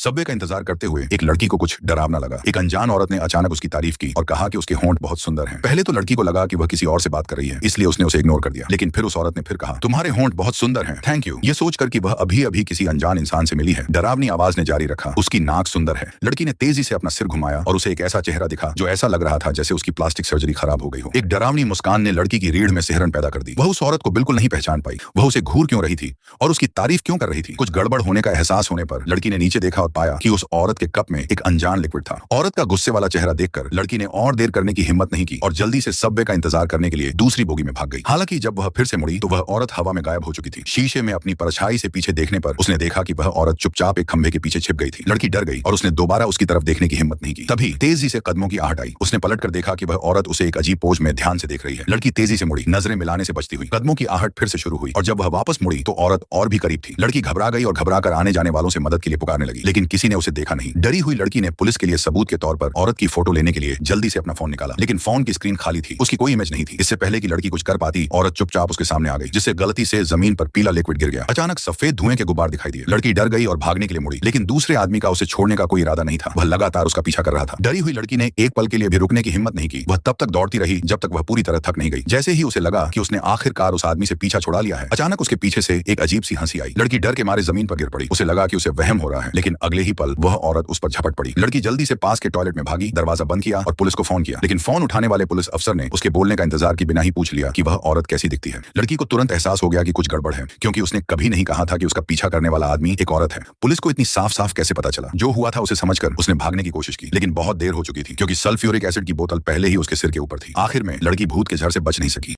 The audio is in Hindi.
सबवे का इंतजार करते हुए एक लड़की को कुछ डरावना लगा। एक अनजान औरत ने अचानक उसकी तारीफ की और कहा कि उसके होंठ बहुत सुंदर हैं। पहले तो लड़की को लगा कि वह किसी और से बात कर रही है, इसलिए उसने उसे इग्नोर कर दिया। लेकिन फिर उस औरत ने फिर कहा, तुम्हारे होंठ बहुत सुंदर हैं, थैंक यू। ये सोचकर कि वह अभी अभी किसी अनजान इंसान से मिली है, डरावनी आवाज ने जारी रखा, उसकी नाक सुंदर है। लड़की ने तेजी से अपना सिर घुमाया और उसे एक ऐसा चेहरा दिखा जो ऐसा लग रहा था जैसे उसकी प्लास्टिक सर्जरी खराब हो गई हो। एक डरावनी मुस्कान ने लड़की की रीढ़ में सिहरन पैदा कर दी। वह उस औरत को बिल्कुल नहीं पहचान पाई। वह उसे घूर क्यों रही थी और उसकी तारीफ क्यों कर रही थी। कुछ गड़बड़ होने का एहसास होने पर लड़की ने नीचे देखा और पाया कि उस औरत के कप में एक अनजान लिक्विड था। औरत का गुस्से वाला चेहरा देखकर लड़की ने और देर करने की हिम्मत नहीं की और जल्दी से सबवे का इंतजार करने के लिए दूसरी बोगी में भाग गई। हालांकि जब वह फिर से मुड़ी तो वह औरत हवा में गायब हो चुकी थी। शीशे में अपनी परछाई से पीछे देखने पर उसने देखा कि वह औरत चुपचाप एक खंभे के पीछे छिप गई थी। लड़की डर गई और उसने दोबारा उसकी तरफ देखने की हिम्मत नहीं की। तभी तेजी से कदमों की आहट आई। उसने पलटकर देखा कि वह औरत उसे एक अजीब पोज में ध्यान से देख रही है। लड़की तेजी से मुड़ी, नजरें मिलाने से बचती हुई। कदमों की आहट फिर से शुरू हुई और जब वह वापस मुड़ी तो औरत और भी करीब थी। लड़की घबरा गई और घबराकर आने जाने वालों से मदद के लिए पुकारने लगी, लेकिन किसी ने उसे देखा नहीं। डरी हुई लड़की ने पुलिस के लिए सबूत के तौर पर औरत की फोटो लेने के लिए जल्दी से अपना फोन निकाला, लेकिन फोन की स्क्रीन खाली थी, उसकी कोई इमेज नहीं थी। इससे पहले कि लड़की कुछ कर पाती, औरत चुपचाप उसके सामने आ गई, जिससे गलती से जमीन पर पीला लिक्विड गिर गया। अचानक सफेद धुएं के गुब्बार दिखाई दिए। लड़की डर गई और भागने के लिए मुड़ी, लेकिन दूसरे आदमी का उसे छोड़ने का कोई इरादा नहीं था। वह लगातार उसका पीछा कर रहा था। डरी हुई लड़की ने एक पल के लिए भी रुकने की हिम्मत नहीं की। वह तब तक दौड़ती रही जब तक वह पूरी तरह थक नहीं गई। जैसे ही उसे लगा कि उसने आखिरकार उस आदमी से पीछा छुड़ा लिया है, अचानक उसके पीछे से एक अजीब सी हंसी आई। लड़की डर के मारे जमीन पर गिर पड़ी। उसे लगा कि उसे वहम हो रहा है, लेकिन अगले ही पल वह औरत उस पर झपट पड़ी। लड़की जल्दी से पास के टॉयलेट में भागी, दरवाजा बंद किया और पुलिस को फोन किया, लेकिन फोन उठाने वाले पुलिस अफसर ने उसके बोलने का इंतजार किए बिना ही पूछ लिया कि वह औरत कैसी दिखती है। लड़की को तुरंत एहसास हो गया कि कुछ गड़बड़ है, क्योंकि उसने कभी नहीं कहा था कि उसका पीछा करने वाला आदमी एक औरत है। पुलिस को इतनी साफ साफ कैसे पता चला? जो हुआ था उसे समझकर उसने भागने की कोशिश की, लेकिन बहुत देर हो चुकी थी, क्योंकि सल्फ्यूरिक एसिड की बोतल पहले ही उसके सिर के ऊपर थी। आखिर में लड़की भूत के झर से बच नहीं सकी।